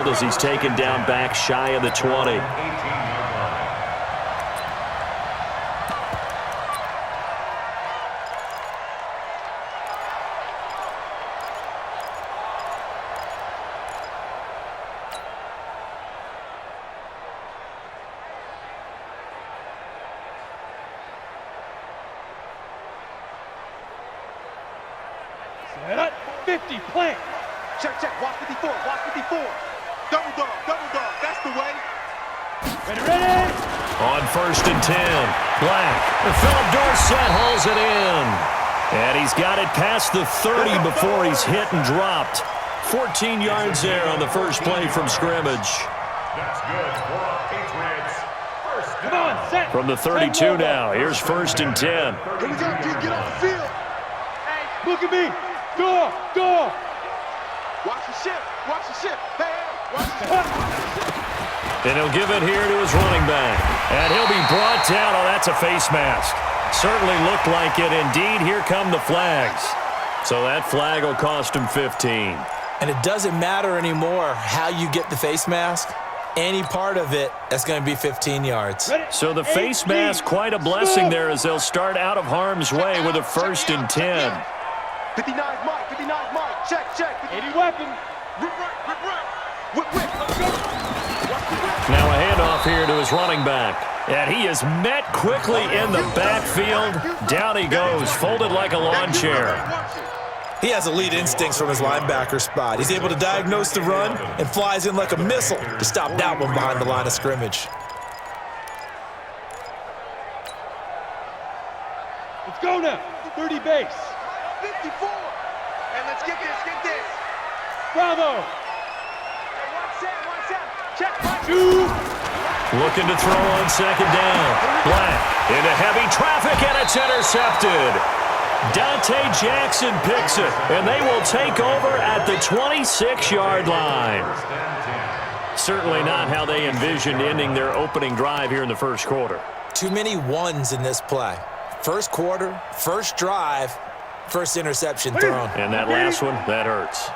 as he's taken down back shy of the 20. Set, 50, plant. Check, watch 54, watch 54. Double dog, that's the way. Ready. On 1st and 10, Black. Philip Dorsett hauls it in. And he's got it past the 30 before he's hit and dropped. 14 yards there on the first play from scrimmage. That's good for Patriots. First down. Come on, set. From the 32 now, here's 1st and 10. Here we go, kid, get off the field. Hey, look at me. Door. Watch the ship. Hey, watch the ship. And he'll give it here to his running back. And he'll be brought down. Oh, that's a face mask. Certainly looked like it. Indeed, here come the flags. So that flag will cost him 15. And it doesn't matter anymore how you get the face mask. Any part of it, that's going to be 15 yards. So the face mask, quite a blessing there as they'll start out of harm's way with a 1st and 10. 59 Mike. Check. 80 weapon. Rip right. Whip. Let's go. Now a handoff here to his running back. And he is met quickly in the backfield. Down he goes, folded like a lawn chair. He has elite instincts from his linebacker spot. He's able to diagnose the run and flies in like a missile to stop that one behind the line of scrimmage. Let's go now. 30 base. 54. And let's get this. Bravo. Hey, watch Sam. Check. 2. Looking to throw on 2nd down. Black into heavy traffic, and it's intercepted. Dante Jackson picks it, and they will take over at the 26-yard line. Certainly not how they envisioned ending their opening drive here in the first quarter. Too many ones in this play. First quarter, first drive, first interception thrown. And that last one, that hurts.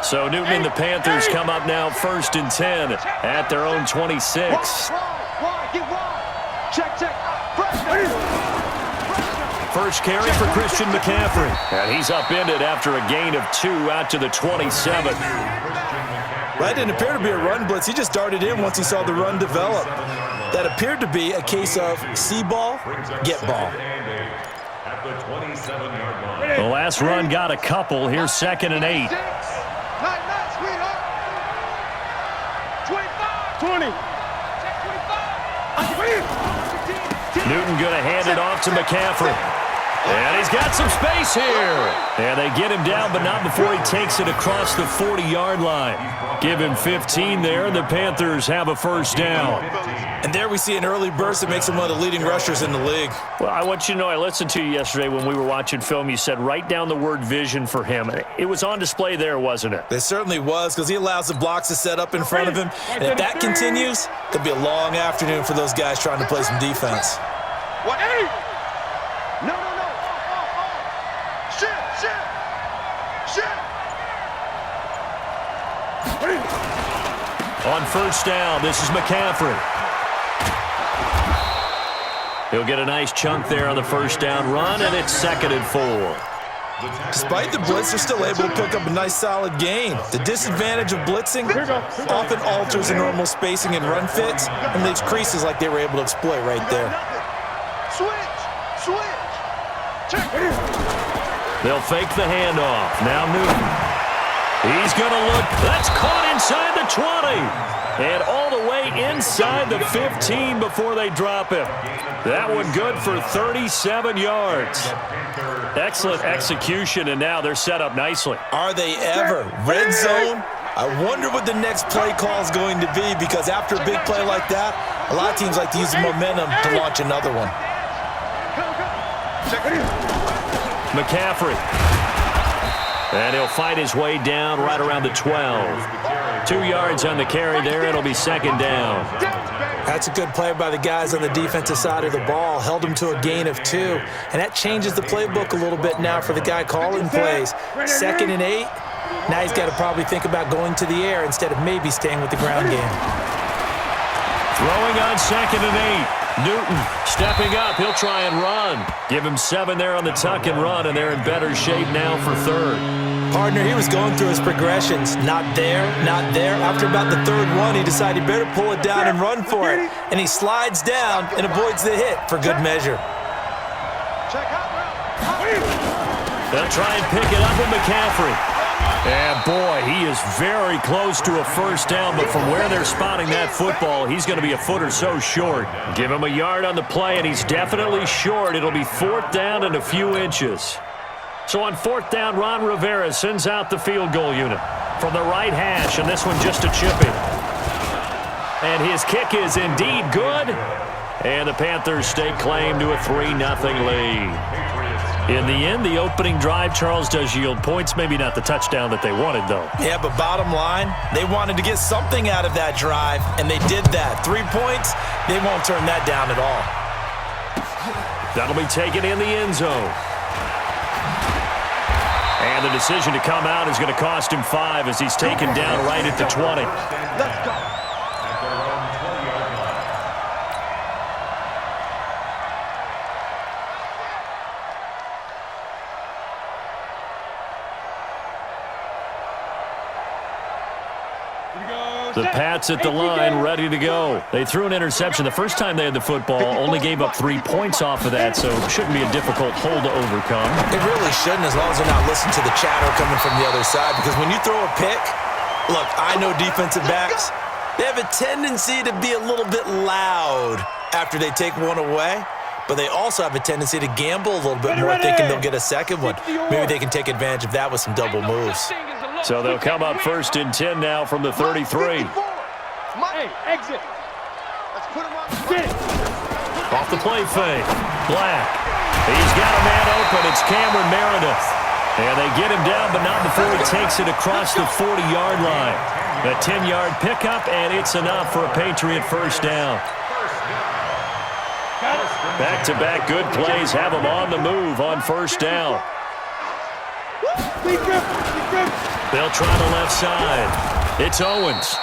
So Newton and the Panthers come up now 1st and 10 at their own 26. Check. First carry for Christian McCaffrey. And he's upended after a gain of 2 out to the 27. That didn't appear to be a run blitz. He just darted in once he saw the run develop. That appeared to be a case of see ball, get ball. At the 27-yard line. The last run got a couple. Here's 2nd and 8. 20. Newton going to hand it off to McCaffrey. And he's got some space here. And they get him down, but not before he takes it across the 40-yard line. Give him 15 there, and the Panthers have a first down. And there we see an early burst that makes him one of the leading rushers in the league. Well, I want you to know, I listened to you yesterday when we were watching film. You said write down the word vision for him. It was on display there, wasn't it? It certainly was, because he allows the blocks to set up in front of him. And if that continues, it'll be a long afternoon for those guys trying to play some defense. What? No. Shit. On first down, this is McCaffrey. He'll get a nice chunk there on the first down run, and it's 2nd and 4. Despite the blitz, they're still able to pick up a nice solid gain. The disadvantage of blitzing often alters the normal spacing and run fits and leaves creases like they were able to exploit right there. Switch. Check. They'll fake the handoff. Now Newton. He's going to look. That's caught inside the 20. And all the way inside the 15 before they drop him. That one good for 37 yards. Excellent execution, and now they're set up nicely. Are they ever? Red zone? I wonder what the next play call is going to be, because after a big play like that, a lot of teams like to use the momentum to launch another one. McCaffrey. And he'll fight his way down right around the 12. 2 yards on the carry there. It'll be 2nd down. That's a good play by the guys on the defensive side of the ball. Held him to a gain of 2. And that changes the playbook a little bit now for the guy calling plays. 2nd and 8. Now he's got to probably think about going to the air instead of maybe staying with the ground game. Throwing on 2nd and 8. Newton stepping up. He'll try and run. Give him 7 there on the tuck and run, and they're in better shape now for 3rd. Partner, he was going through his progressions. Not there, not there. After about the 3rd one, he decided he better pull it down and run for it. And he slides down and avoids the hit for good measure. They'll try and pick it up with McCaffrey. And boy, he is very close to a 1st down, but from where they're spotting that football, he's going to be a foot or so short. Give him a yard on the play, and he's definitely short. It'll be 4th down and a few inches. So on 4th down, Ron Rivera sends out the field goal unit from the right hash, and this one just a chip in. And his kick is indeed good, and the Panthers stake claim to a 3-0 lead. In the end, the opening drive, Charles, does yield points. Maybe not the touchdown that they wanted, though. Yeah, but bottom line, they wanted to get something out of that drive, and they did that. 3 points, they won't turn that down at all. That'll be taken in the end zone. And the decision to come out is going to cost him 5 as he's taken down right at the 20. Let's go. The Pats at the line, ready to go. They threw an interception the first time they had the football, only gave up 3 points off of that, so it shouldn't be a difficult hole to overcome. It really shouldn't, as long as they're not listening to the chatter coming from the other side, because when you throw a pick, look, I know defensive backs, they have a tendency to be a little bit loud after they take one away, but they also have a tendency to gamble a little bit more, thinking they'll get a second one. Maybe they can take advantage of that with some double moves. So they'll come up 1st and 10 now from the 33. Hey, exit. Let's put him on. Off the play fake. Black. He's got a man open. It's Cameron Meredith. And they get him down, but not before he takes it across the 40-yard line. A 10-yard pickup, and it's enough for a Patriot 1st down. Back-to-back good plays have him on the move on 1st down. They'll try the left side. It's Owens.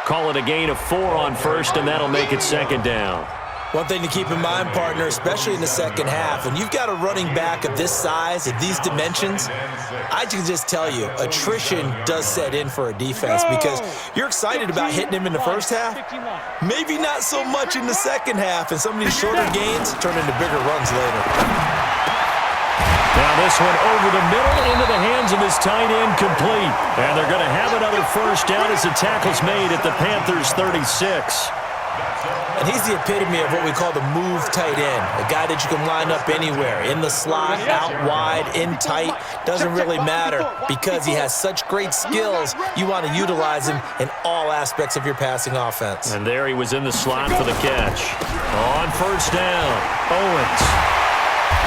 Call it a gain of 4 on 1st, and that'll make it 2nd down. One thing to keep in mind, partner, especially in the second half, when you've got a running back of this size, of these dimensions, I can just tell you, attrition does set in for a defense because you're excited about hitting him in the first half, maybe not so much in the second half, and some of these shorter gains turn into bigger runs later. Now this one over the middle into the hands of his tight end, complete. And they're going to have another 1st down as the tackle's made at the Panthers' 36. And he's the epitome of what we call the move tight end, a guy that you can line up anywhere, in the slot, out wide, in tight, doesn't really matter because he has such great skills. You want to utilize him in all aspects of your passing offense. And there he was in the slot for the catch. On 1st down, Owens.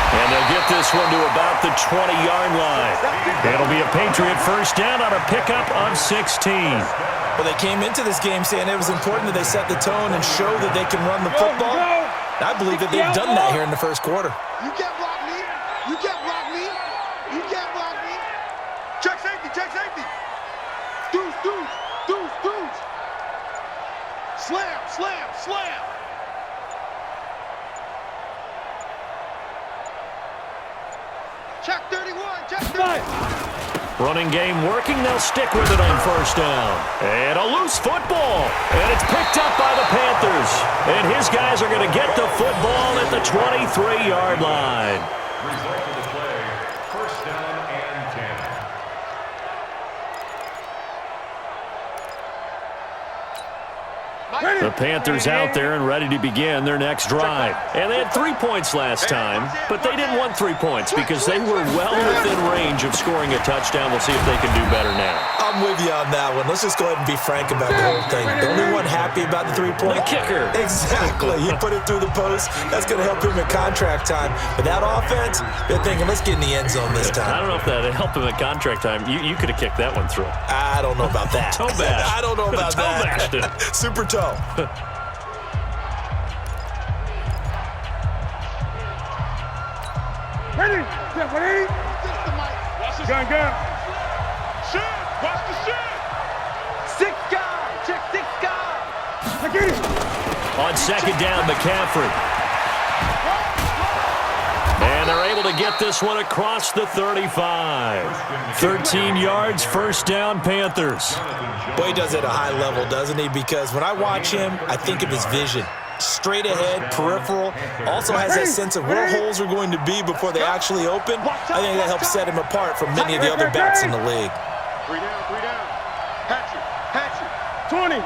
And they'll get this one to about the 20-yard line. It'll be a Patriot 1st down on a pickup of 16. Well, they came into this game saying it was important that they set the tone and show that they can run the football. And I believe that they've done that here in the 1st quarter. You can't block me. You can't block me. You can't block me. Check safety. Check safety. Deuce, deuce, deuce, deuce. Slam, slam, slam. Check 31. Check 31. Running game working. They'll stick with it on 1st down. And a loose football. And it's picked up by the Panthers. And his guys are going to get the football at the 23-yard line. Result of the play, 1st down and 10. The Panthers out there and ready to begin their next drive. And they had 3 points last time, but they didn't want 3 points because they were well within range of scoring a touchdown. We'll see if they can do better now. I'm with you on that one. Let's just go ahead and be frank about the whole thing. The only one happy about the 3-point? The kicker. Exactly. He put it through the post. That's going to help him in contract time. But that offense, they're thinking, let's get in the end zone this time. I don't know if that helped him at contract time. You could have kicked that one through. I don't know about that. Toe bash. I don't know about Toe that. bashed it. Super toe. Ready? Ready? Just the mic. Gun, gun. Shoot. Watch the shit. Six guys. Check six guys. On second down, McCaffrey. And they're able to get this one across the 35. 13 yards, first down, Panthers. Boy, he does it at a high level, doesn't he? Because when I watch him, I think of his vision. Straight ahead, peripheral. Also has that sense of where holes are going to be before they actually open. I think that helps set him apart from many of the other backs in the league. 3 down, 3 down. Hatchet. 20.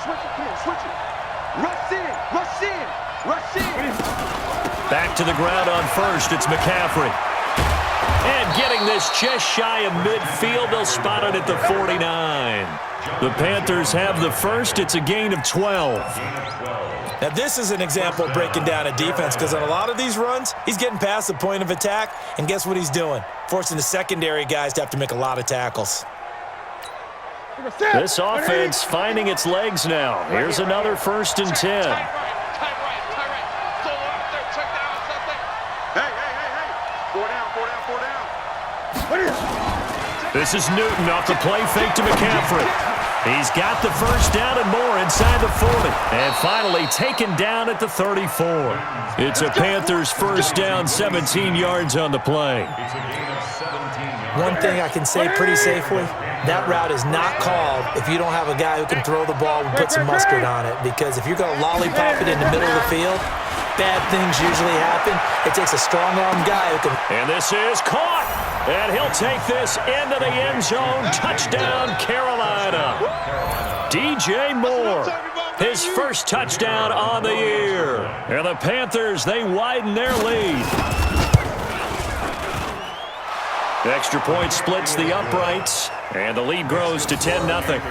Switch it, come on, switch it. Rush in, rush in, rush in. Back to the ground on first. It's McCaffrey. And getting this just shy of midfield. They'll spot it at the 49. The Panthers have the first. It's a gain of 12. Now, this is an example of breaking down a defense because on a lot of these runs, he's getting past the point of attack, and guess what he's doing? Forcing the secondary guys to have to make a lot of tackles. This offense finding its legs now. Here's another 1st and 10. Hey. Four down. This is Newton off the play fake to McCaffrey. He's got the first down and more inside the 40. And finally taken down at the 34. It's a Panthers first down, 17 yards on the play. One thing I can say pretty safely, that route is not called if you don't have a guy who can throw the ball and put some mustard on it. Because if you're going to lollipop it in the middle of the field, bad things usually happen. It takes a strong-armed guy who can... And this is caught. And he'll take this into the end zone. Touchdown, Carolina. DJ Moore, his first touchdown on the year. And the Panthers, they widen their lead. The extra point splits the uprights, and the lead grows to 10-0.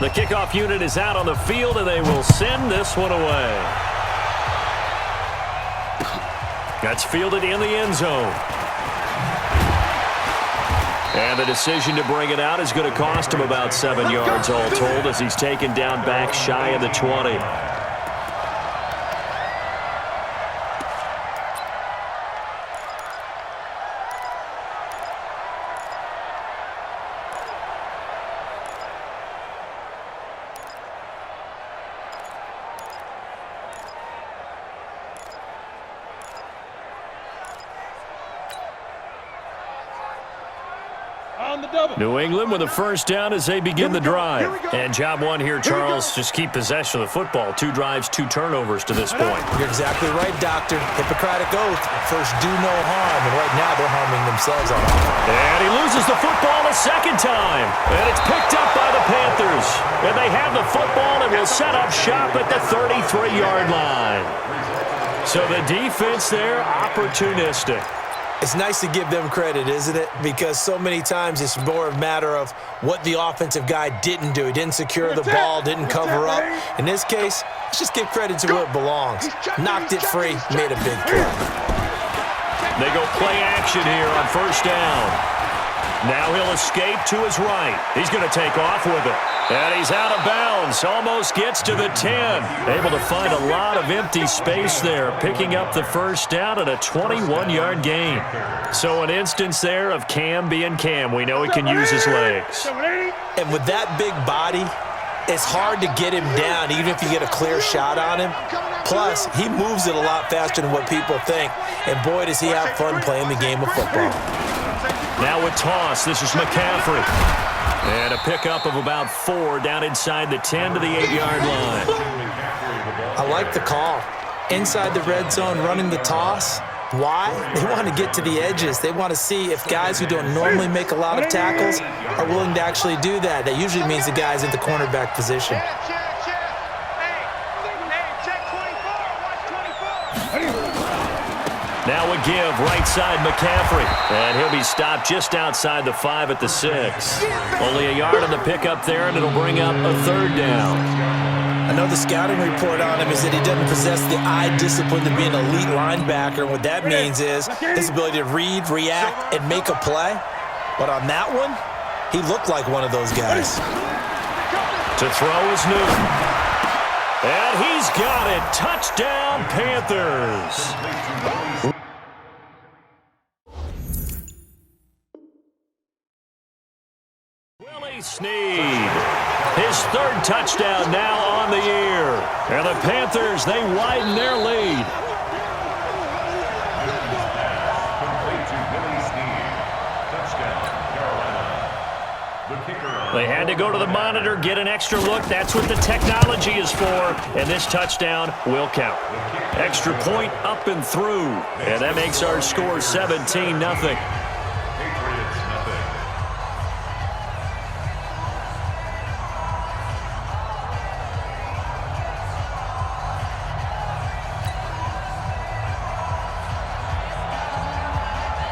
The kickoff unit is out on the field, and they will send this one away. That's fielded in the end zone. And the decision to bring it out is going to cost him about 7 yards all told as he's taken down back shy of the 20. New England with a first down as they begin the drive. And job one here, Charles, just keep possession of the football. 2 drives, 2 turnovers to this point. You're exactly right, Doctor. Hippocratic oath. First, do no harm. And right now, they're harming themselves on offense. And he loses the football a second time. And it's picked up by the Panthers. And they have the football and will set up shop at the 33-yard line. So the defense there, opportunistic. It's nice to give them credit, isn't it? Because so many times it's more a matter of what the offensive guy didn't do. He didn't secure the ball, didn't cover up. In this case, let's just give credit to where it belongs. Knocked it free, made a big play. They go play action here on first down. Now he'll escape to his right. He's going to take off with it. And he's out of bounds. Almost gets to the 10. Able to find a lot of empty space there. Picking up the first down at a 21-yard gain. So an instance there of Cam being Cam. We know he can use his legs. And with that big body, it's hard to get him down, even if you get a clear shot on him. Plus, he moves it a lot faster than what people think. And boy, does he have fun playing the game of football. Now with toss, this is McCaffrey. And a pickup of about 4 down inside the 10 to the 8-yard line. I like the call. Inside the red zone, running the toss. Why? They want to get to the edges. They want to see if guys who don't normally make a lot of tackles are willing to actually do that. That usually means the guy's at the cornerback position. Now a give, right side McCaffrey. And he'll be stopped just outside the 5 at the 6. Only a yard on the pickup there, and it'll bring up a 3rd down. I know the scouting report on him is that he doesn't possess the eye discipline to be an elite linebacker. And what that means is his ability to read, react, and make a play. But on that one, He looked like one of those guys. To throw is Newton. And he's got it. Touchdown, Panthers. Willie Snead. His third touchdown now on the year. And the Panthers, they widen their lead. They had to go to the monitor, get an extra look. That's what the technology is for. And this touchdown will count. Extra point up and through. And that makes our score 17-0.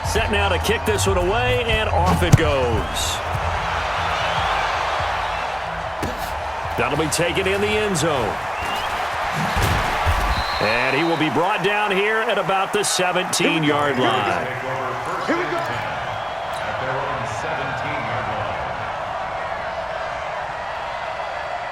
Set now to kick this one away, and off it goes. That'll be taken in the end zone. And he will be brought down here at about the 17-yard line. Here we go. At their own 17-yard line.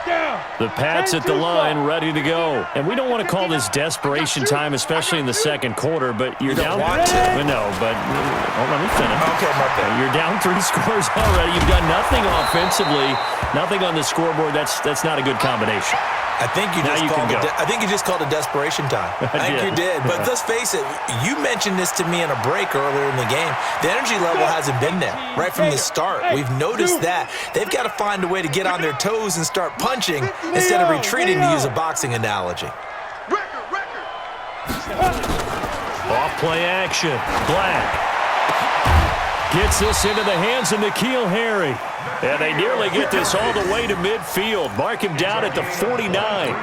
Down. The Pats at the line, ready to go. And we don't want to call this desperation time, especially in the second quarter, but you're down. want to. No, but let me finish. Okay, my bad. You're down 3 scores already. You've done nothing offensively, nothing on the scoreboard. That's not a good combination. I think you just called it desperation time. I think you did. But let's face it, you mentioned this to me in a break earlier in the game. The energy level hasn't been there right from the start. We've noticed that. They've got to find a way to get on their toes and start punching instead of retreating, to use a boxing analogy. Off play action. Black gets this into the hands of N'Keal Harry. And they nearly get this all the way to midfield. Mark him down at the 49.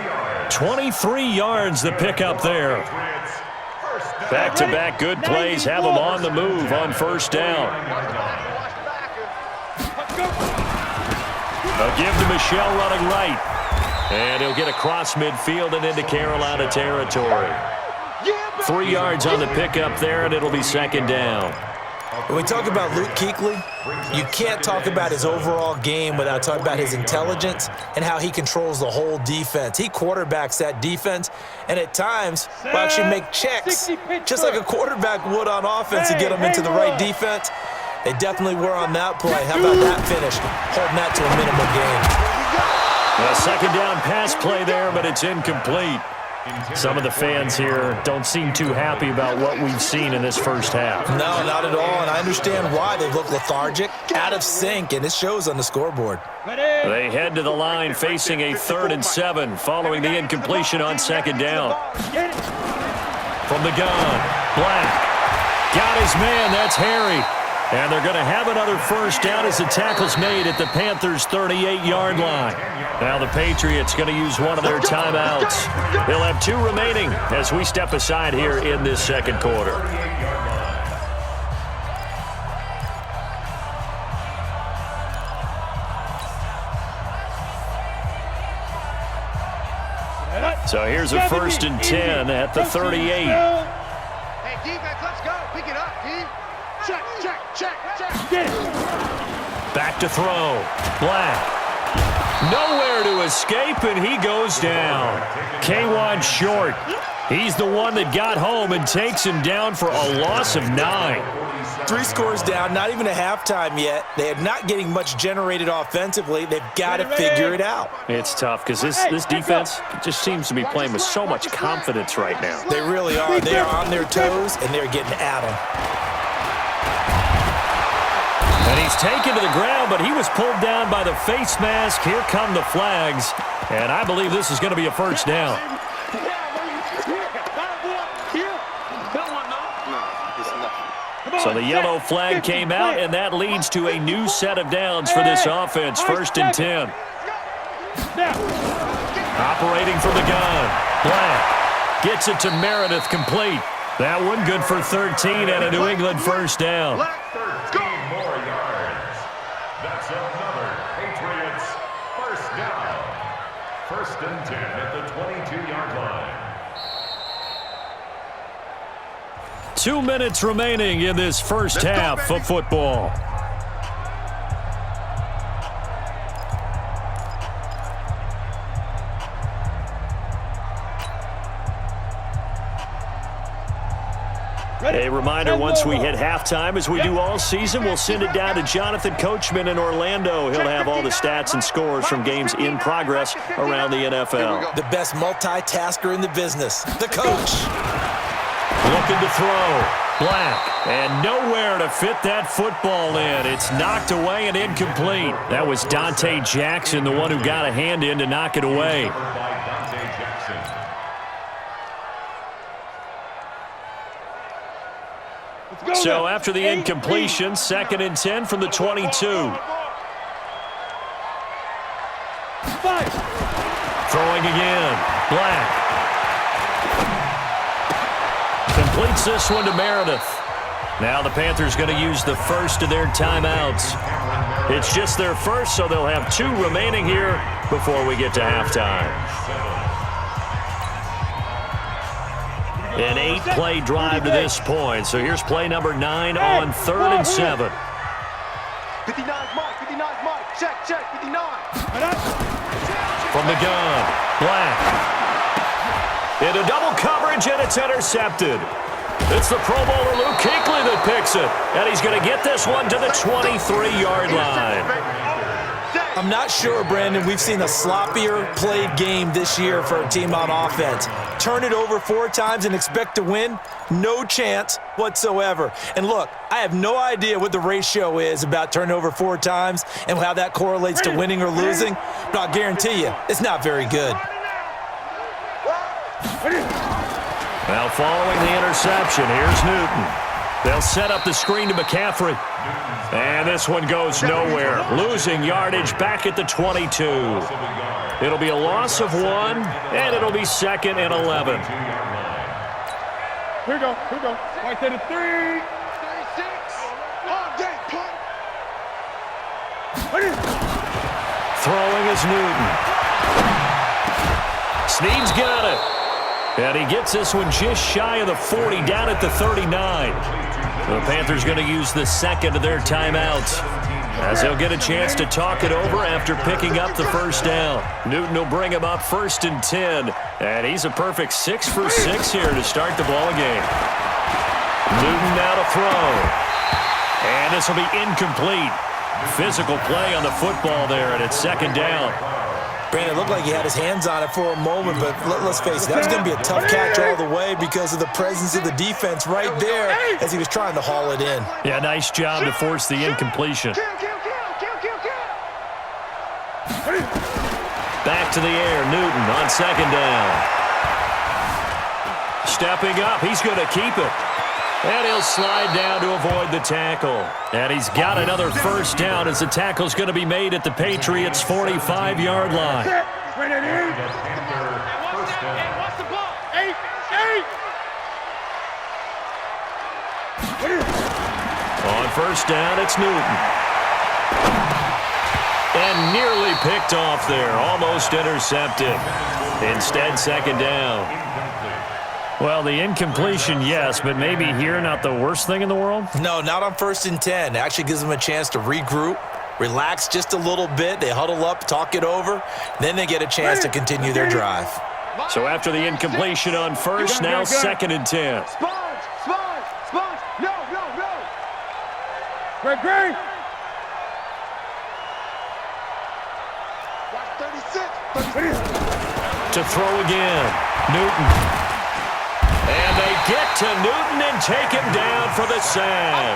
23 yards the pickup there. Back-to-back good plays have them on the move on first down. A give to Michelle running right. And he'll get across midfield and into Carolina territory. 3 yards on the pickup there, and it'll be second down. When we talk about Luke Kuechly, you can't talk about his overall game without talking about his intelligence and how he controls the whole defense. He quarterbacks that defense, and at times will actually make checks, just like a quarterback would on offense, to get them into the right defense. They definitely were on that play. How about that finish? Holding that to a minimum gain. A second down pass play there, but it's incomplete. Some of the fans here don't seem too happy about what we've seen in this first half. No, not at all, and I understand why. They look lethargic, out of sync, and it shows on the scoreboard. They head to the line facing a 3rd and 7 following the incompletion on second down. From the gun, Black got his man. That's Harry. And they're going to have another first down as the tackle's made at the Panthers' 38-yard line. Now the Patriots going to use one of their timeouts. They'll have 2 remaining as we step aside here in this second quarter. So here's a 1st and 10 at the 38. Hey, defense, let's go. Pick it up, D. Check. Back to throw. Black. Nowhere to escape, and he goes down. K'Wan Short. He's the one that got home and takes him down for a loss of 9. 3 scores down, not even a halftime yet. They are not getting much generated offensively. They've got to figure it out. It's tough because this defense just seems to be playing with so much confidence right now. They really are. They are on their toes, and they're getting at them. And he's taken to the ground, but he was pulled down by the face mask. Here come the flags, and I believe this is going to be a first down. So the yellow flag came out, and that leads to a new set of downs for this offense. 1st and 10. Operating from the gun. Black gets it to Meredith, complete. That one good for 13 and a New England first down. 13 more yards. That's another Patriots first down. 1st and 10 at the 22-yard line. 2 minutes remaining in this first half of football. A reminder, once we hit halftime, as we do all season, we'll send it down to Jonathan Coachman in Orlando. He'll have all the stats and scores from games in progress around the NFL. The best multitasker in the business, the coach. Looking to throw. Black, and nowhere to fit that football in. It's knocked away and incomplete. That was Dante Jackson, the one who got a hand in to knock it away. So after the incompletion, 2nd and 10 from the 22. Throwing again. Black. Completes this one to Meredith. Now the Panthers going to use the first of their timeouts. It's just their first, so they'll have 2 remaining here before we get to halftime. An 8-play drive to this point. So here's play number 9 on 3rd and 7. 59's Mike, 59's Mike. Check, 59. From the gun, Black. Into double coverage, and it's intercepted. It's the Pro Bowler Luke Kuechly that picks it. And he's going to get this one to the 23-yard line. I'm not sure, Brandon, we've seen a sloppier played game this year for a team on offense. Turn it over 4 times and expect to win? No chance whatsoever. And look, I have no idea what the ratio is about turning over 4 times and how that correlates to winning or losing, but I'll guarantee you it's not very good. Now following the interception, here's Newton. They'll set up the screen to McCaffrey. And this one goes nowhere. Losing yardage back at the 22. It'll be a loss of 1, and it'll be 2nd and 11. Here we go. Right to the 3. 36. All day, punt. Throwing is Newton. Snead's got it. And he gets this one just shy of the 40, down at the 39. The Panthers going to use the 2nd of their timeouts, as they'll get a chance to talk it over after picking up the first down. Newton will bring him up 1st and 10, and he's a perfect 6 for 6 here to start the ball game. Newton now to throw. And this will be incomplete. Physical play on the football there, and it's 2nd down. Brandon, it looked like he had his hands on it for a moment, but let's face it, that was going to be a tough catch all the way because of the presence of the defense right there as he was trying to haul it in. Yeah, nice job to force the incompletion. Back to the air, Newton on 2nd down. Stepping up, he's going to keep it. And he'll slide down to avoid the tackle. And he's got another first down as the tackle's going to be made at the Patriots' 45-yard line. What's the ball? 8. On first down, it's Newton. And nearly picked off there. Almost intercepted. Instead, 2nd down. Well, the incompletion, yes, but maybe here not the worst thing in the world? No, not on 1st and 10. It actually gives them a chance to regroup, relax just a little bit. They huddle up, talk it over. Then they get a chance to continue their drive. So after the incompletion on first, now 2nd and 10. Sponge. No. Great. Watch 36. To throw again, Newton. And they get to Newton and take him down for the sack.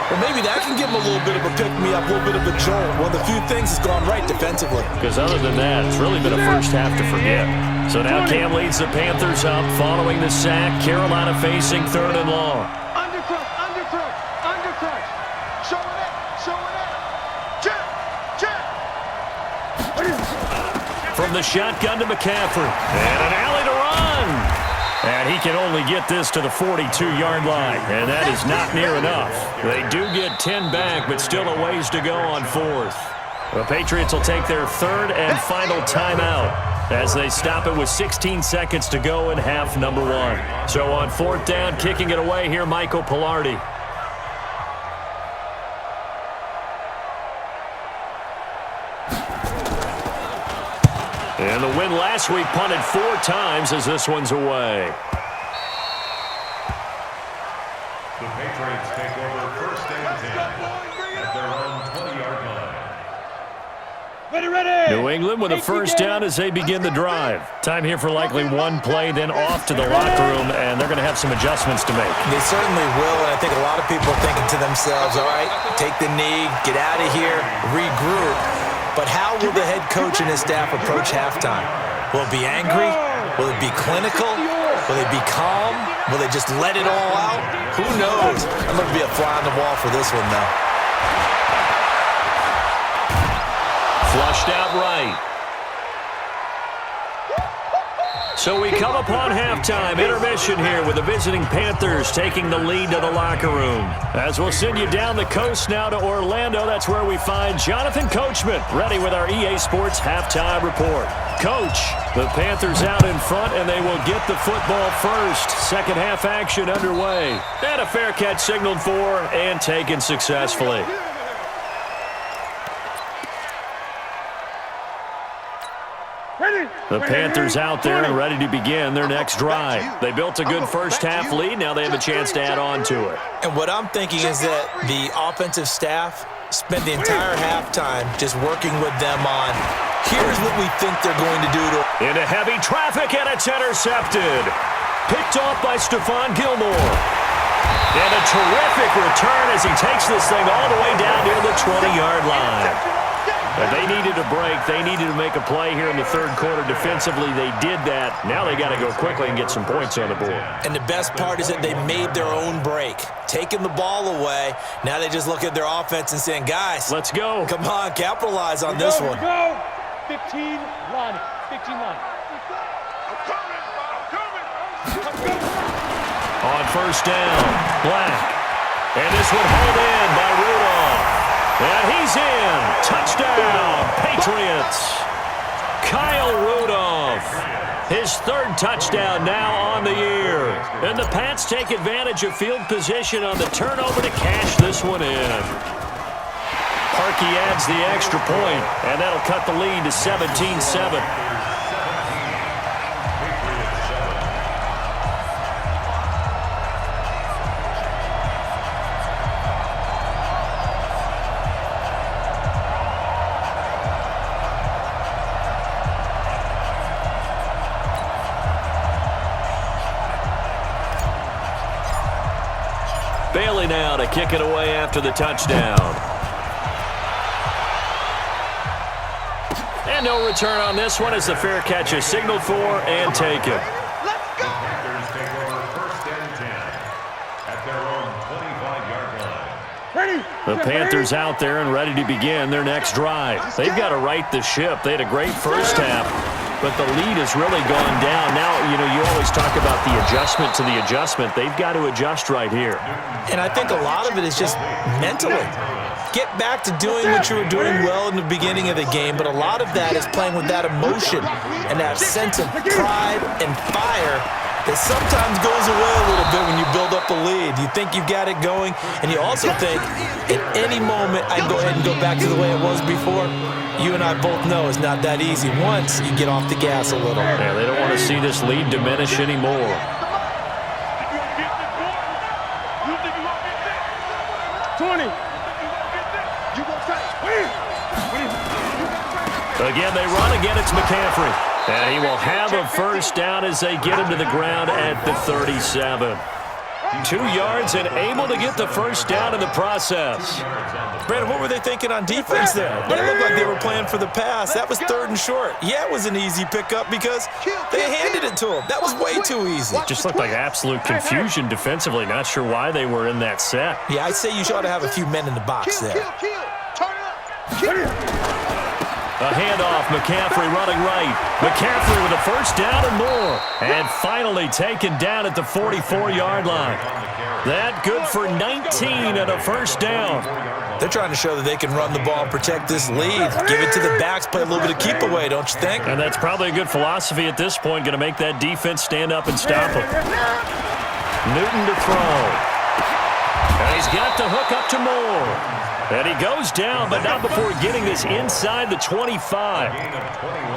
Well, maybe that can give him a little bit of a pick-me-up, a little bit of a jolt. One of the few things that's gone right defensively. Because other than that, it's really been a first half to forget. So now Cam leads the Panthers up following the sack. Carolina facing 3rd and long. Undercrush. Show it up. Check. From the shotgun to McCaffrey. And an alley to run. And he can only get this to the 42-yard line, and that is not near enough. They do get 10 back, but still a ways to go on 4th. The Patriots will take their 3rd and final timeout as they stop it with 16 seconds to go in half number 1. So on 4th down, kicking it away here, Michael Pilardi. And the win last week punted 4 times as this one's away. Patriots take over first and 10 at their own 20-yard line. Ready. New England with a first down as they begin the drive. Time here for likely one play, then off to the locker room, and they're going to have some adjustments to make. They certainly will, and I think a lot of people are thinking to themselves, all right, take the knee, get out of here, regroup. But how will the head coach and his staff approach halftime? Will it be angry? Will it be clinical? Will they be calm? Will they just let it all out? Who knows? I'm going to be a fly on the wall for this one, though. Flushed out right. So we come upon halftime intermission here with the visiting Panthers taking the lead to the locker room. As we'll send you down the coast now to Orlando, that's where we find Jonathan Coachman ready with our EA Sports halftime report. Coach, the Panthers out in front, and they will get the football first. Second half action underway. And a fair catch signaled for and taken successfully. The Panthers out there and ready to begin their next drive. They built a good first half lead. Now they have a chance to add on to it. And what I'm thinking is that the offensive staff spent the entire halftime just working with them on, here's what we think they're going to do to. Into heavy traffic, and it's intercepted. Picked off by Stephon Gilmore. And a terrific return as he takes this thing all the way down near the 20-yard line. But they needed a break. They needed to make a play here in the third quarter. Defensively, they did that. Now they got to go quickly and get some points on the board. And the best part is that they made their own break. Taking the ball away. Now they just look at their offense and saying, guys, let's go. Come on, capitalize on this one. Go. 15 line. 15 line. I'm coming. On first down, Black. And this one hauled in by Rudolph. And he's in. Touchdown, Patriots. Kyle Rudolph. His third touchdown now on the year. And the Pats take advantage of field position on the turnover to cash this one in. Parkey adds the extra point, and that'll cut the lead to 17-7. Bailey now to kick it away after the touchdown. And no return on this one as the fair catch is signaled for and taken. Let's go. Panthers take over first and 10 at their own 25-yard line. Ready. The Panthers out there and ready to begin their next drive. They've got to right the ship. They had a great first half, but the lead has really gone down. Now, you always talk about the adjustment to the adjustment. They've got to adjust right here. And I think a lot of it is just mentally. Get back to doing what you were doing well in the beginning of the game, but a lot of that is playing with that emotion and that sense of pride and fire that sometimes goes away a little bit when you build up a lead. You think you've got it going, and you also think at any moment I can go ahead and go back to the way it was before. You and I both know it's not that easy once you get off the gas a little. Yeah, they don't want to see this lead diminish anymore. Again, they run. Again, it's McCaffrey. And he will have a first down as they get him to the ground at the 37. 2 yards and able to get the first down in the process. Brandon, what were they thinking on defense there? But it looked like they were playing for the pass. That was 3rd and short. Yeah, it was an easy pickup because they handed it to him. That was way too easy. It just looked like absolute confusion defensively. Not sure why they were in that set. Yeah, I'd say you ought to have a few men in the box there. Turn it up. A handoff, McCaffrey running right. McCaffrey with a first down and more. And finally taken down at the 44-yard line. That good for 19 and a first down. They're trying to show that they can run the ball and protect this lead. Give it to the backs, play a little bit of keep away, don't you think? And that's probably a good philosophy at this point. Going to make that defense stand up and stop them. Newton to throw. And he's got to hook up to Moore. And he goes down, but not before getting this inside the 25.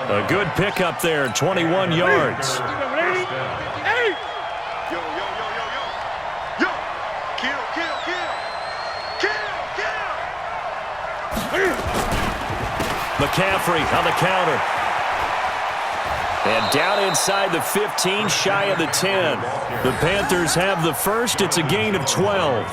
A good pickup there, 21 yards. Yo. Kill. McCaffrey on the counter. And down inside the 15, shy of the 10. The Panthers have the first. It's a gain of 12.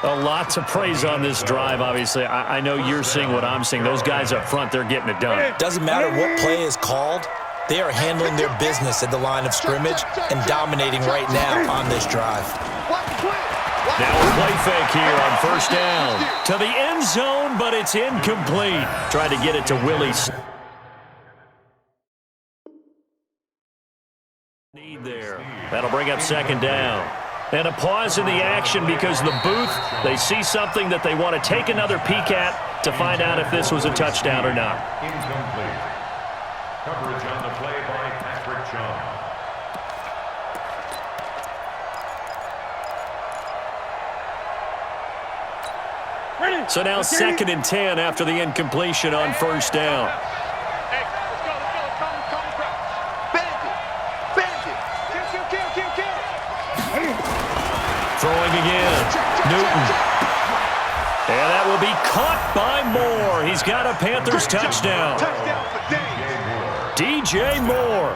A lot to praise on this drive, obviously. I know you're seeing what I'm seeing. Those guys up front, they're getting it done. Doesn't matter what play is called. They are handling their business at the line of scrimmage and dominating right now on this drive. Now a play fake here on first down. To the end zone, but it's incomplete. Tried to get it to Willie. Need there. That'll bring up second down. And a pause in the action because the booth, they see something that they want to take another peek at to find out if this was a touchdown or not. Incomplete. Coverage on the play by Patrick Chung. So now second and 10 after the incompletion on first down. Throwing again. Newton. And that will be caught by Moore. He's got a Panthers touchdown. DJ Moore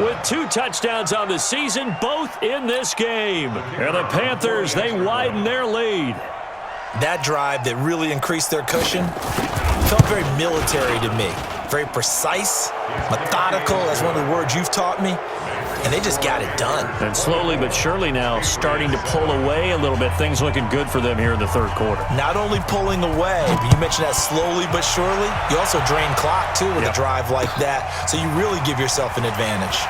with 2 touchdowns on the season, both in this game. And the Panthers, they widen their lead. That drive that really increased their cushion felt very military to me. Very precise, methodical. That's one of the words you've taught me. And they just got it done. And slowly but surely now starting to pull away a little bit. Things looking good for them here in the third quarter. Not only pulling away, but you mentioned that slowly but surely. You also drain clock, too, with a drive like that. So you really give yourself an advantage.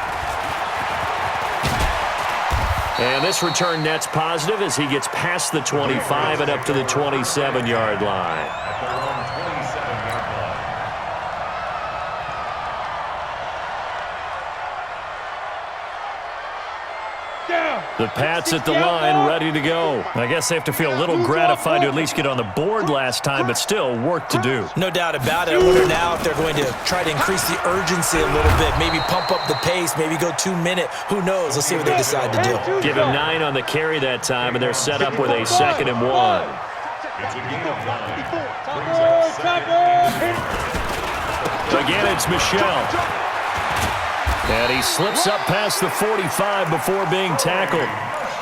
And this return net's positive as he gets past the 25 and up to the 27-yard line. At their own 27-yard line. The Pats at the line, ready to go. I guess they have to feel a little gratified to at least get on the board last time, but still work to do. No doubt about it. I wonder now if they're going to try to increase the urgency a little bit, maybe pump up the pace, maybe go 2-minute. Who knows? Let's see what they decide to do. Give him 9 on the carry that time, and they're set up with a 2nd and 1. It's a gain of 9. Brings up second. Again, it's Michel. And he slips up past the 45 before being tackled.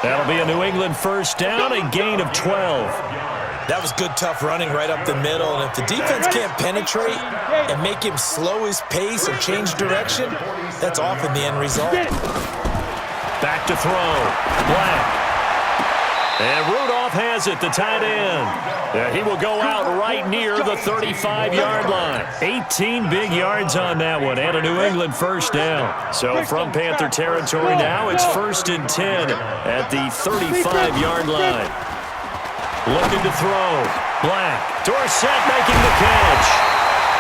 That'll be a New England first down, a gain of 12. That was good, tough running right up the middle. And if the defense can't penetrate and make him slow his pace or change direction, that's often the end result. Back to throw. Black. And Rudolph has it, the tight end. He will go out right near the 35-yard line. 18 big yards on that one, and a New England first down. So from Panther territory now, it's 1st and 10 at the 35-yard line. Looking to throw. Black. Dorsett making the catch.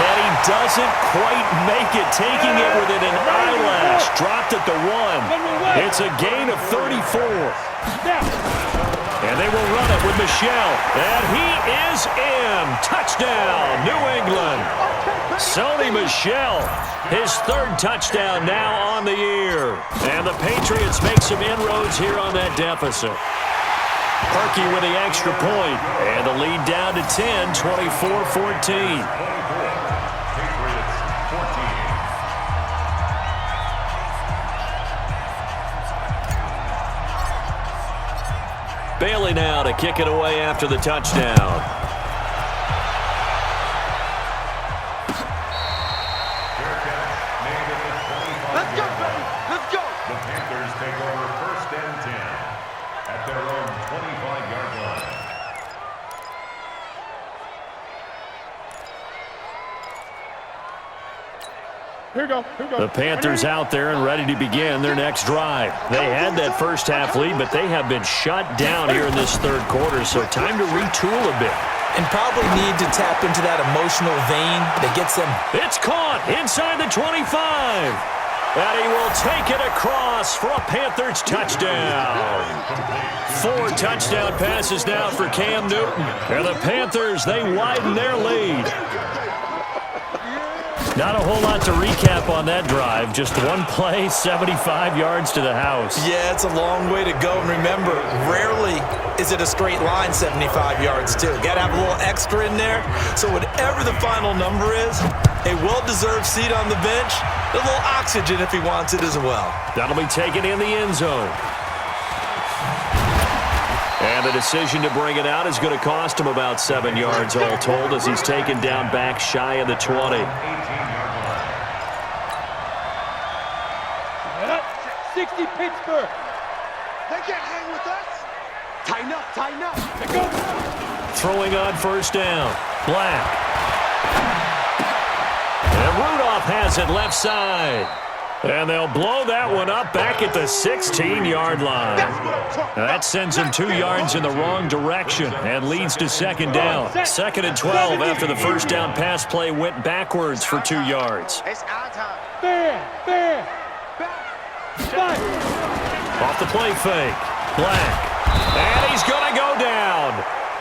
And he doesn't quite make it, taking it within an eyelash. Dropped at the 1. It's a gain of 34. And they will run it with Michel. And he is in. Touchdown, New England. Sony Michel, his 3rd touchdown now on the year. And the Patriots make some inroads here on that deficit. Perky with the extra point. And the lead down to 10, 24-14. Bailey now to kick it away after the touchdown. Let's go, baby. Let's go. The Panthers take over 1st and 10 at their own 25-yard line. Here we go. The Panthers out there and ready to begin their next drive. They had that first half lead, but they have been shut down here in this 3rd quarter, so time to retool a bit. And probably need to tap into that emotional vein that gets them. It's caught inside the 25. And he will take it across for a Panthers touchdown. 4 touchdown passes now for Cam Newton. And the Panthers, they widen their lead. Not a whole lot to recap on that drive. Just one play, 75 yards to the house. Yeah, it's a long way to go. And remember, rarely is it a straight line 75 yards, too. Got to have a little extra in there. So whatever the final number is, a well-deserved seat on the bench, a little oxygen if he wants it as well. That'll be taken in the end zone. And the decision to bring it out is going to cost him about 7 yards all told as he's taken down back shy of the 20. 60 Pittsburgh. They can't hang with us. Tighten up, tighten up. Let's go. Throwing on first down. Black. And Rudolph has it left side. And they'll blow that one up back at the 16-yard line. Now that sends him 2 yards in the wrong direction and leads to second down. 2nd and 12 after the first down pass play went backwards for 2 yards. It's our time. Fair. Off the play fake. Black. And he's going to go down.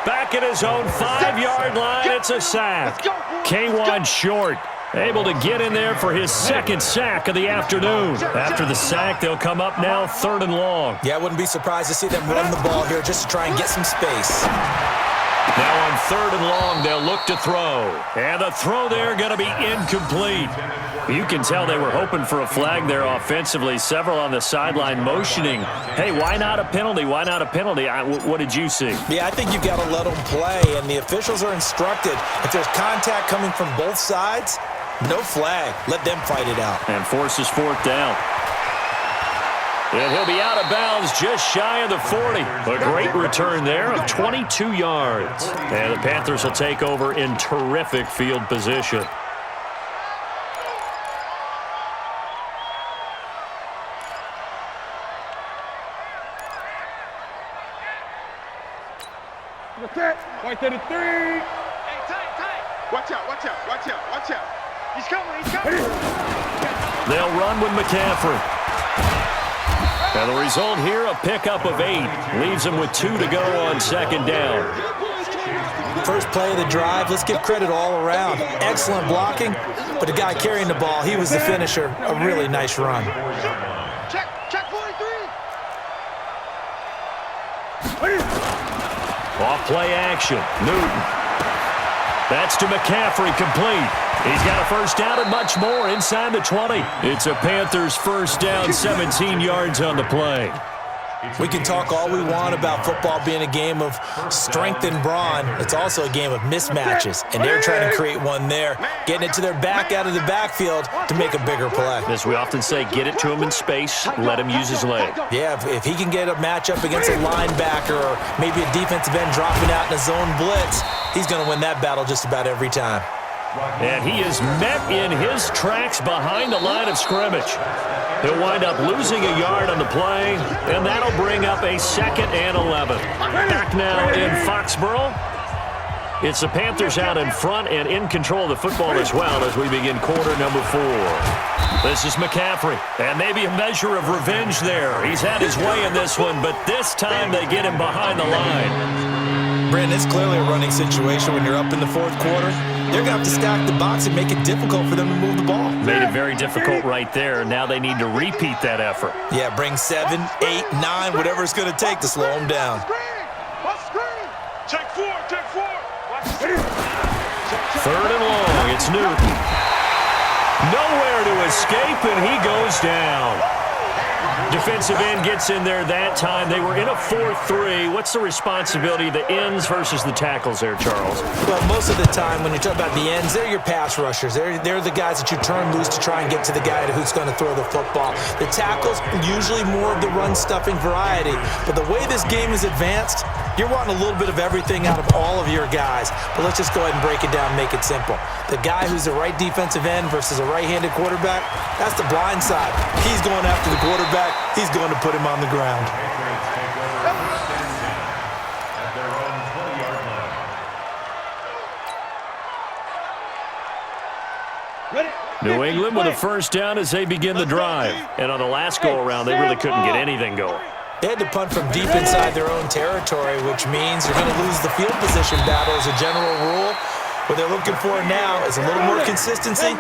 Back at his own 5-yard line, it's a sack. K1 short. Able to get in there for his second sack of the afternoon. After the sack, they'll come up now 3rd and long. Yeah, I wouldn't be surprised to see them run the ball here just to try and get some space. Now on 3rd and long, they'll look to throw. And the throw there going to be incomplete. You can tell they were hoping for a flag there offensively. Several on the sideline motioning. Hey, why not a penalty? Why not a penalty? What did you see? Yeah, I think you've got to let them play, and the officials are instructed. If there's contact coming from both sides, no flag. Let them fight it out. And forces 4th down. And he'll be out of bounds just shy of the 40. A great return there of 22 yards. And the Panthers will take over in terrific field position. White to the 3. Hey, tight. Watch out. He's coming. They'll run with McCaffrey. And the result here, a pickup of 8. Leaves them with 2 to go on 2nd down. First play of the drive, let's give credit all around. Excellent blocking, but the guy carrying the ball, he was the finisher. A really nice run. Check 43. Off play action. Newton. That's to McCaffrey, complete. He's got a first down and much more inside the 20. It's a Panthers first down, 17 yards on the play. We can talk all we want about football being a game of strength and brawn. It's also a game of mismatches, and they're trying to create one there, getting it to their back out of the backfield to make a bigger play. As we often say, get it to him in space, let him use his leg. Yeah, if he can get a matchup against a linebacker or maybe a defensive end dropping out in a zone blitz, he's going to win that battle just about every time. And he is met in his tracks behind the line of scrimmage. He'll wind up losing a yard on the play, and that'll bring up a 2nd and 11. Back now in Foxborough. It's the Panthers out in front and in control of the football as well as we begin quarter number 4. This is McCaffrey, and maybe a measure of revenge there. He's had his way in this one, but this time they get him behind the line. Brandon, it's clearly a running situation when you're up in the 4th quarter. They're going to have to stack the box and make it difficult for them to move the ball. Made it very difficult right there. Now they need to repeat that effort. Yeah, bring 7, 8, 9, whatever it's going to take to slow them down. Check 4. 3rd and long. It's Newton. Nowhere to escape, and he goes down. Defensive end gets in there that time. They were in a 4-3. What's the responsibility of the ends versus the tackles there, Charles? Well, most of the time when you talk about the ends, they're your pass rushers. They're the guys that you turn loose to try and get to the guy who's going to throw the football. The tackles, usually more of the run-stuffing variety. But the way this game is advanced, you're wanting a little bit of everything out of all of your guys. But let's just go ahead and break it down and make it simple. The guy who's the right defensive end versus a right-handed quarterback, that's the blind side. He's going after the quarterback. He's going to put him on the ground. New England with a first down as they begin the drive. And on the last go-around, they really couldn't get anything going. They had to punt from deep inside their own territory, which means you're going to lose the field position battle as a general rule. What they're looking for now is a little more consistency,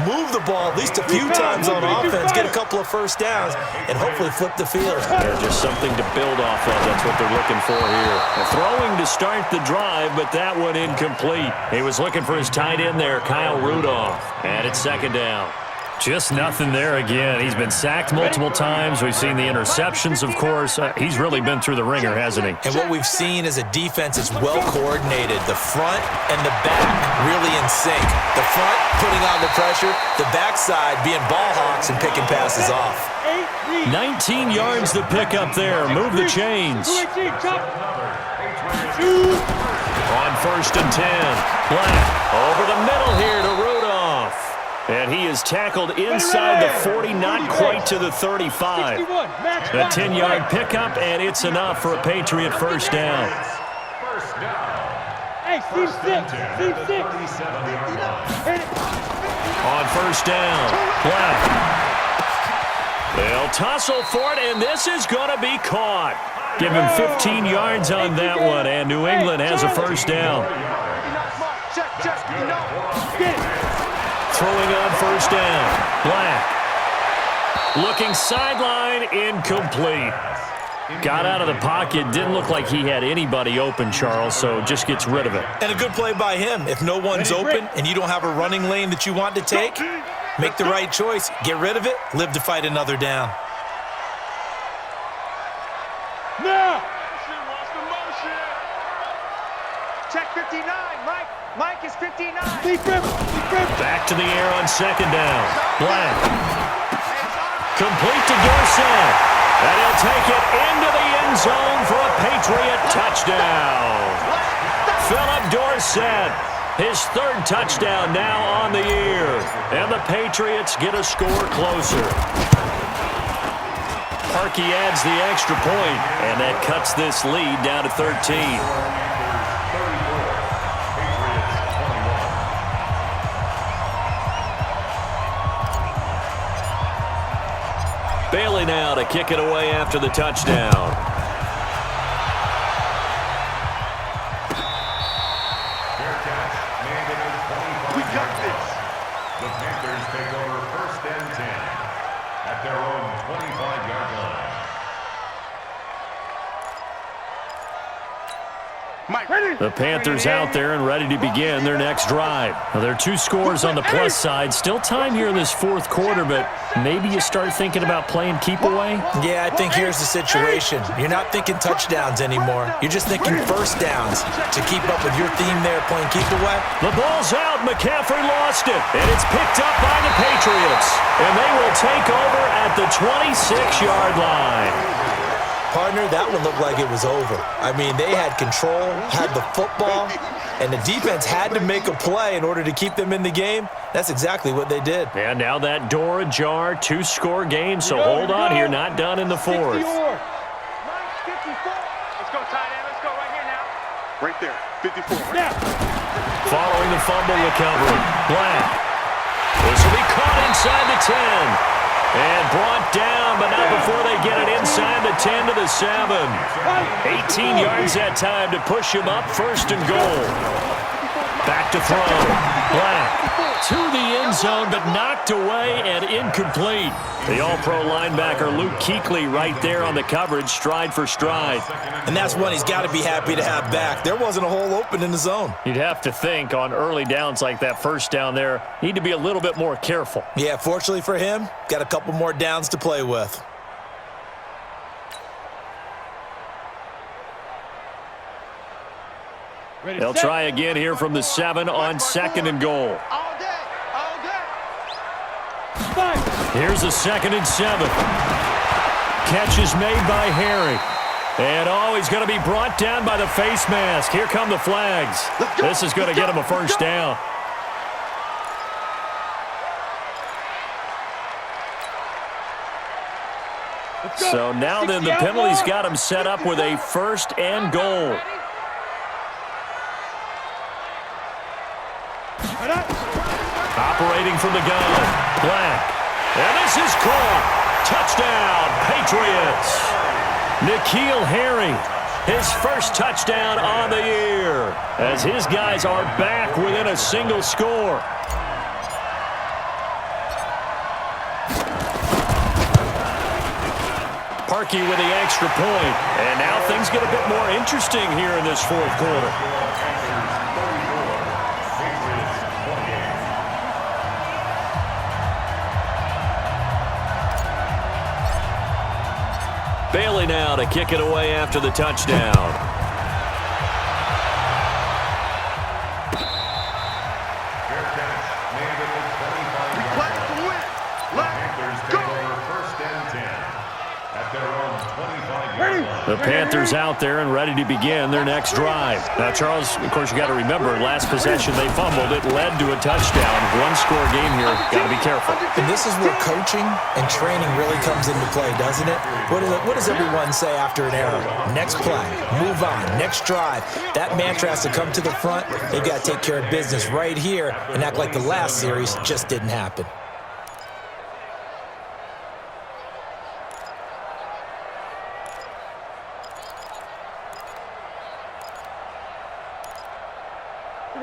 move the ball at least a few times on offense, get a couple of first downs, and hopefully flip the field. Yeah, just something to build off of. That's what they're looking for here. Throwing to start the drive, but that one incomplete. He was looking for his tight end there, Kyle Rudolph. And it's second down. Just nothing there again. He's been sacked multiple times. We've seen the interceptions, of course. He's really been through the ringer, hasn't he? And what we've seen is a defense that's well coordinated. The front and the back really in sync. The front putting on the pressure, the backside being ball hawks and picking passes off. 19 yards to pick up there. Move the chains. On 1st and 10. Black over the middle here to Rudolph. And he is tackled inside the 40, not quite to the 35. A 10-yard pickup, and it's enough for a Patriot first down. Hey, Steve 6. On 1st down, Black. They'll tussle for it, and this is going to be caught. Give him 15 yards on that one, and New England has a first down. Throwing on 1st down, Black. Looking sideline, incomplete. Got out of the pocket, didn't look like he had anybody open, Charles, so just gets rid of it. And a good play by him. If no one's open and you don't have a running lane that you want to take, make the right choice. Get rid of it, live to fight another down. Now! Check 59, Mike. Mike is 59. Back to the air on 2nd down. Black. Complete to Dorsett. And he'll take it into the end zone for a Patriot touchdown. Philip Dorsett, his 3rd touchdown now on the year. And the Patriots get a score closer. Parkey adds the extra point, and that cuts this lead down to 13. Bailey now to kick it away after the touchdown. We got this. The Panthers take over 1st and 10 at their own 25-yard line. Mike, ready? The Panthers out there and ready to begin their next drive. Now, there are 2 scores on the plus side. Still time here in this 4th quarter, but maybe you start thinking about playing keep away? Yeah, I think here's the situation. You're not thinking touchdowns anymore. You're just thinking first downs to keep up with your theme there, playing keep away. The ball's out. McCaffrey lost it, and it's picked up by the Patriots. And they will take over at the 26-yard line. Partner, that one looked like it was over. I mean, they had control, had the football, and the defense had to make a play in order to keep them in the game. That's exactly what they did. And now that door ajar, 2-score game, so hold on here, not done in the 4th. Let's go, tight end. Let's go right here now. Right there, 54. Now! Following the fumble recovery, Black. This will be caught inside the 10. And brought down, but not before they get it inside the 10 to the 7. 18 yards that time to push him up, 1st and goal. Back to throw. Black to the end zone, but knocked away and incomplete. The all-pro linebacker Luke Kuechly right there on the coverage, stride for stride. And that's one he's got to be happy to have back. There wasn't a hole open in the zone. You'd have to think on early downs like that, 1st down there, need to be a little bit more careful. Yeah, fortunately for him, got a couple more downs to play with. They'll try again here from the 7 on 2nd and goal. All day, all day. Here's a 2nd and 7. Catch is made by Harry. And he's going to be brought down by the face mask. Here come the flags. This is going to get him a first down. So now then the penalty's got him set up with a 1st and goal. Operating from the gun, Black. And this is caught. Touchdown, Patriots. N'Keal Harry his first touchdown on the year, as his guys are back within a single score. Parkey with the extra point. And now things get a bit more interesting here in this fourth quarter. Bailey now to kick it away after the touchdown. The Panthers out there and ready to begin their next drive. Now, Charles, of course, you got to remember, last possession they fumbled. It led to a touchdown. One-score game here. Got to be careful. And this is where coaching and training really comes into play, doesn't it? What does everyone say after an error? Next play, move on, next drive. That mantra has to come to the front. They've got to take care of business right here and act like the last series just didn't happen.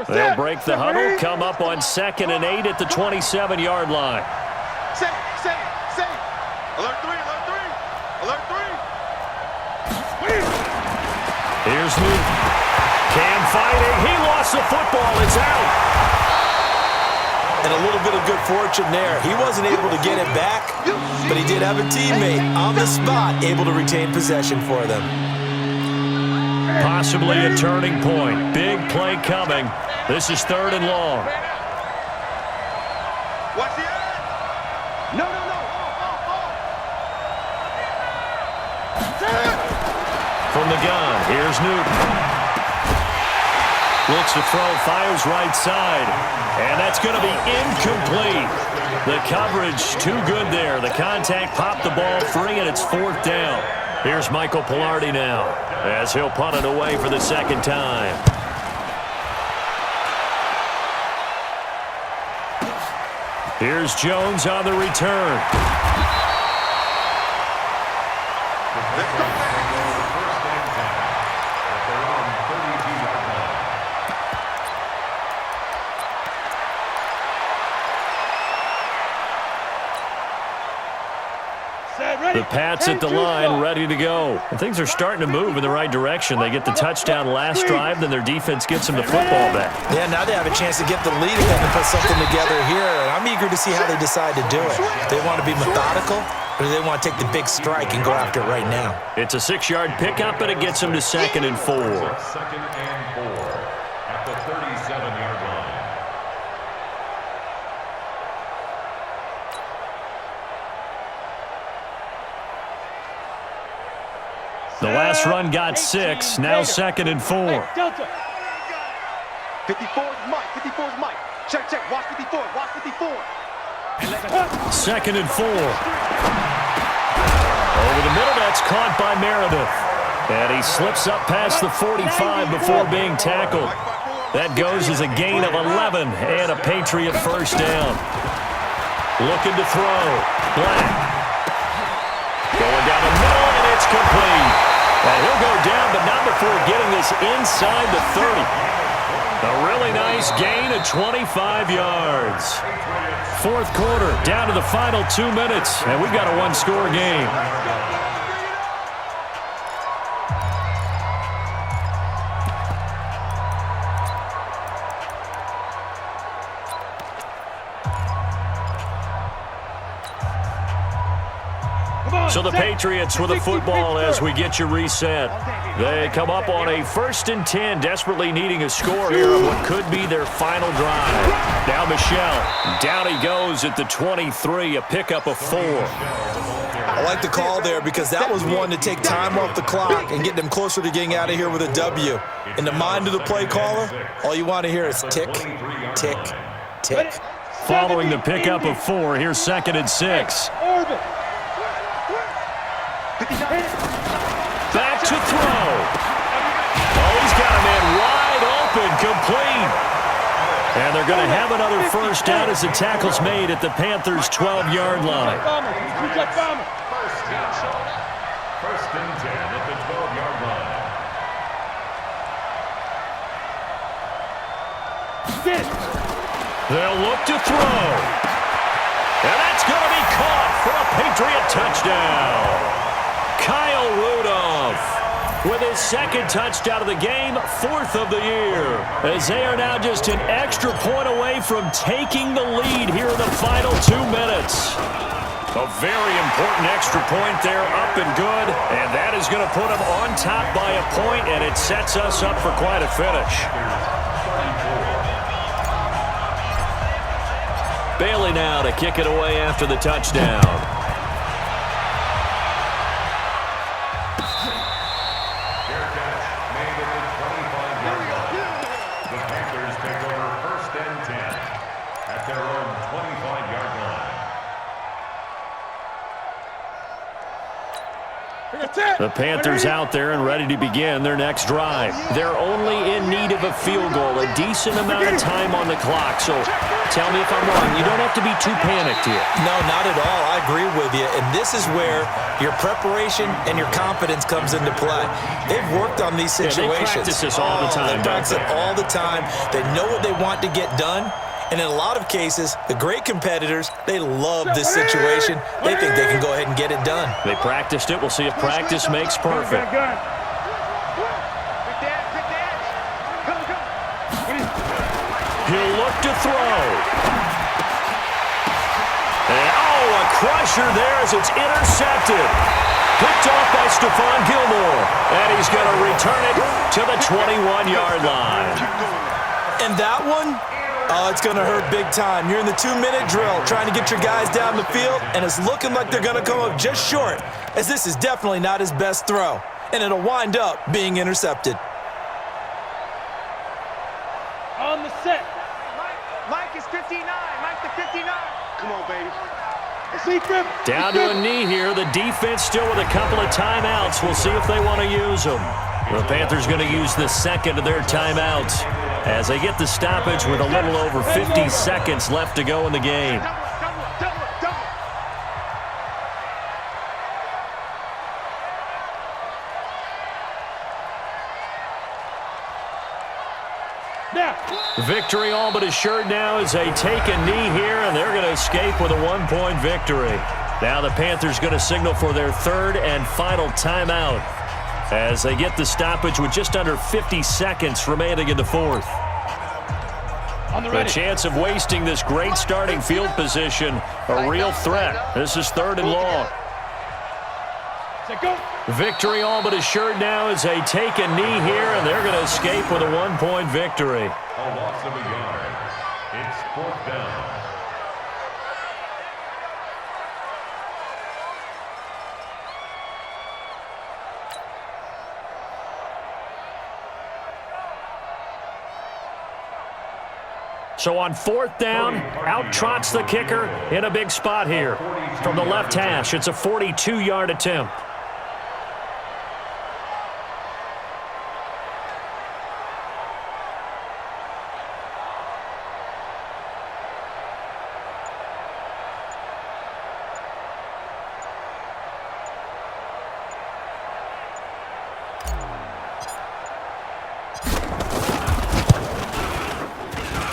They'll break the huddle, come up on 2nd and 8 at the 27-yard line. Say. Alert 3, alert 3. Alert 3. Here's Newton. Cam fighting. He lost the football. It's out. And a little bit of good fortune there. He wasn't able to get it back, but he did have a teammate on the spot able to retain possession for them. Possibly a turning point. Big play coming. This is 3rd and long. Watch the end. No. From the gun, here's Newton. Looks to throw, fires right side. And that's going to be incomplete. The coverage too good there. The contact popped the ball free, and it's 4th down. Here's Michael Pilardi now, as he'll punt it away for the second time. Here's Jones on the return. The Pats at the line, ready to go. And things are starting to move in the right direction. They get the touchdown last drive, then their defense gets them the football back. Yeah, now they have a chance to get the lead and then put something together here. And I'm eager to see how they decide to do it. They want to be methodical, or do they want to take the big strike and go after it right now? It's a 6-yard pickup, and it gets them to 2nd and 4. 2nd and 4 at the 37-yard line. The last run got 6, now 2nd and 4. Delta. 54 is Mike. 54 is Mike. Check. Watch 54. Watch 54. 2nd and 4. Over the middle, that's caught by Meredith. And he slips up past the 45 before being tackled. That goes as a gain of 11 and a Patriot first down. Looking to throw. Black. Going down the middle, and it's complete. And he'll go down, but not before getting this inside the 30. A really nice gain of 25 yards. 4th quarter, down to the final 2 minutes, and we've got a one-score game. So the Patriots with the football as we get you reset. They come up on a 1st and 10, desperately needing a score here on what could be their final drive. Now Michel. Down he goes at the 23, a pickup of 4. I like the call there because that was one to take time off the clock and get them closer to getting out of here with a W. In the mind of the play caller, all you want to hear is tick, tick, tick. Following the pickup of 4, here's 2nd and 6. Back to throw. Oh, he's got a man wide open, complete. And they're going to have another first down as the tackle's made at the Panthers' 12-yard line. First and 10 at the 12-yard line. Get it. They'll look to throw. And that's going to be caught for a Patriot touchdown. Kyle Rudolph with his second touchdown of the game, 4th of the year, as they are now just an extra point away from taking the lead here in the final 2 minutes. A very important extra point there, up and good, and that is going to put them on top by a point, and it sets us up for quite a finish. Bailey now to kick it away after the touchdown. The Panthers out there and ready to begin their next drive. They're only in need of a field goal, a decent amount of time on the clock. So tell me if I'm wrong. You don't have to be too panicked here. No, not at all. I agree with you. And this is where your preparation and your confidence comes into play. They've worked on these situations. Yeah, they practice this all the time. They practice it all the time. They know what they want to get done. And in a lot of cases, the great competitors, they love this situation. They think they can go ahead and get it done. They practiced it. We'll see if practice makes perfect. He'll look to throw. And, a crusher there as it's intercepted. Picked off by Stephon Gilmore. And he's going to return it to the 21-yard line. And that one? Oh, it's going to hurt big time. You're in the 2-minute drill trying to get your guys down the field, and it's looking like they're going to come up just short, as this is definitely not his best throw, and it'll wind up being intercepted. On the set. Mike is 59. Mike the 59. Come on, baby. Down to a knee here. The defense still with a couple of timeouts. We'll see if they want to use them. The Panthers going to use the second of their timeouts as they get the stoppage with a little over 50 seconds left to go in the game. Victory all but assured now as they take a knee here, and they're going to escape with a 1-point victory. Now the Panthers going to signal for their third and final timeout as they get the stoppage with just under 50 seconds remaining in the fourth. The chance of wasting this great starting field position, a real threat. This is 3rd and long. Victory all but assured now as they take a knee here, and they're going to escape with a 1-point victory. A loss of a yard. It's 4th down. So on 4th down, out trots the kicker in a big spot here. From the left hash, it's a 42-yard attempt.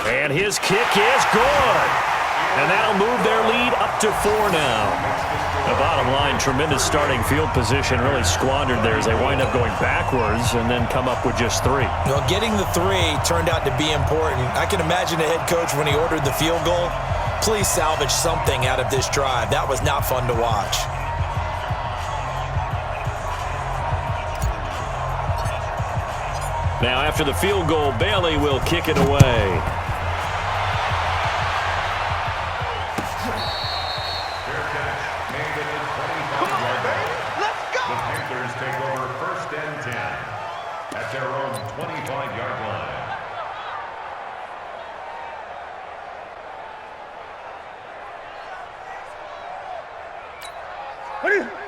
And his kick is good. And that'll move their lead up to 4 now. The bottom line, tremendous starting field position, really squandered there as they wind up going backwards and then come up with just 3. Well, getting the 3 turned out to be important. I can imagine the head coach when he ordered the field goal. Please salvage something out of this drive. That was not fun to watch. Now after the field goal, Bailey will kick it away. Their own 25-yard line.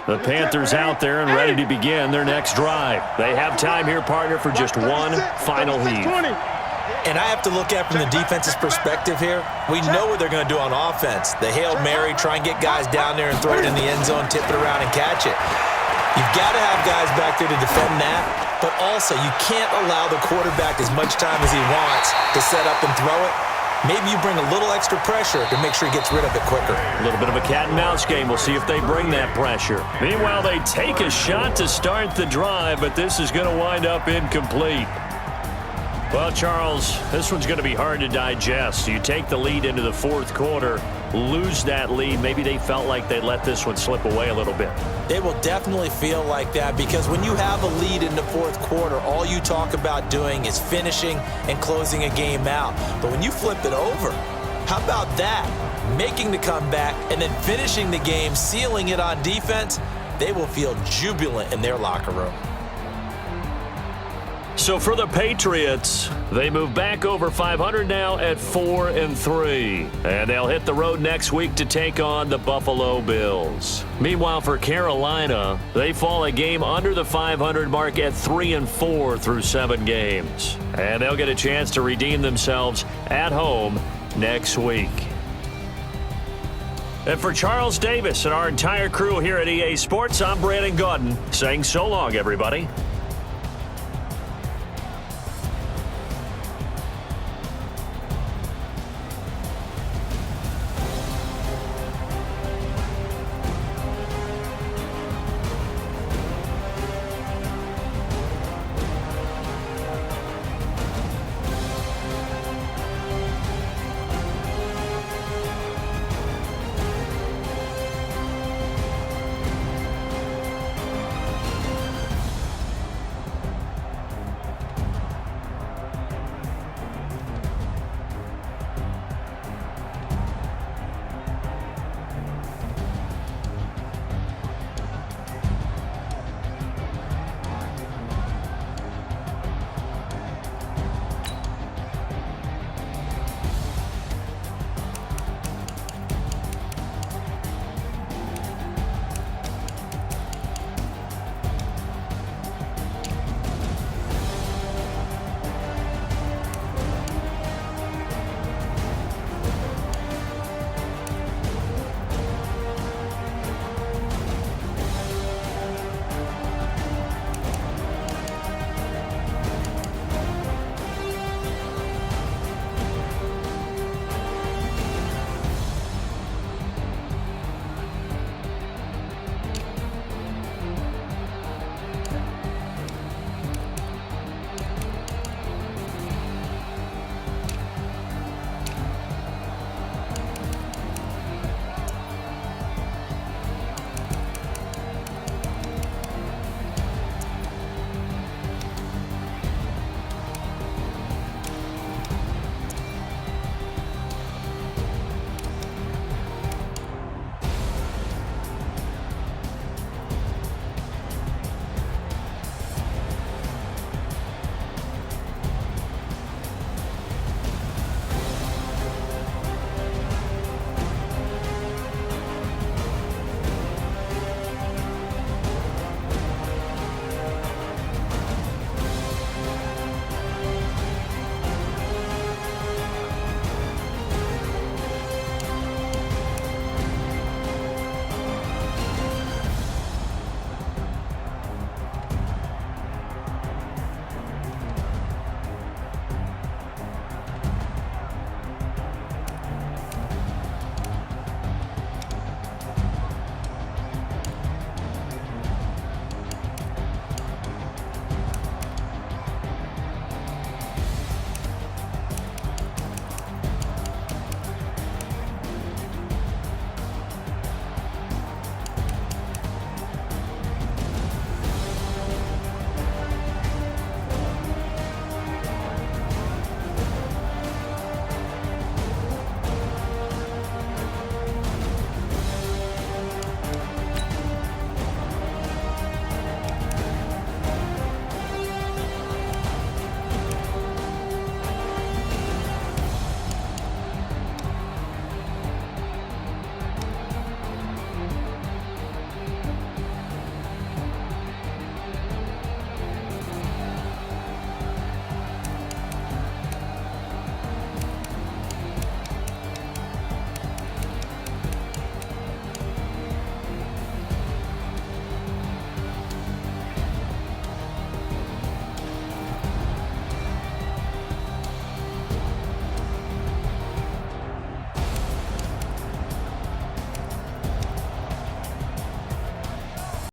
The Panthers out there and ready to begin their next drive. They have time here, partner, for just one final heave. And I have to look at it from the defense's perspective here. We know what they're going to do on offense. The Hail Mary, try and get guys down there and throw it in the end zone, tip it around and catch it. You've got to have guys back there to defend that, but also you can't allow the quarterback as much time as he wants to set up and throw it. Maybe you bring a little extra pressure to make sure he gets rid of it quicker. A little bit of a cat and mouse game. We'll see if they bring that pressure. Meanwhile, they take a shot to start the drive, but this is going to wind up incomplete. Well, Charles, this one's going to be hard to digest. You take the lead into the fourth quarter, lose that lead. Maybe they felt like they let this one slip away a little bit. They will definitely feel like that because when you have a lead in the fourth quarter, all you talk about doing is finishing and closing a game out. But when you flip it over, how about that? Making the comeback and then finishing the game, sealing it on defense, they will feel jubilant in their locker room. So for the Patriots, they move back over 500 now at 4-3. And they'll hit the road next week to take on the Buffalo Bills. Meanwhile, for Carolina, they fall a game under the 500 mark at 3-4 through 7 games. And they'll get a chance to redeem themselves at home next week. And for Charles Davis and our entire crew here at EA Sports, I'm Brandon Gaudin saying so long, everybody.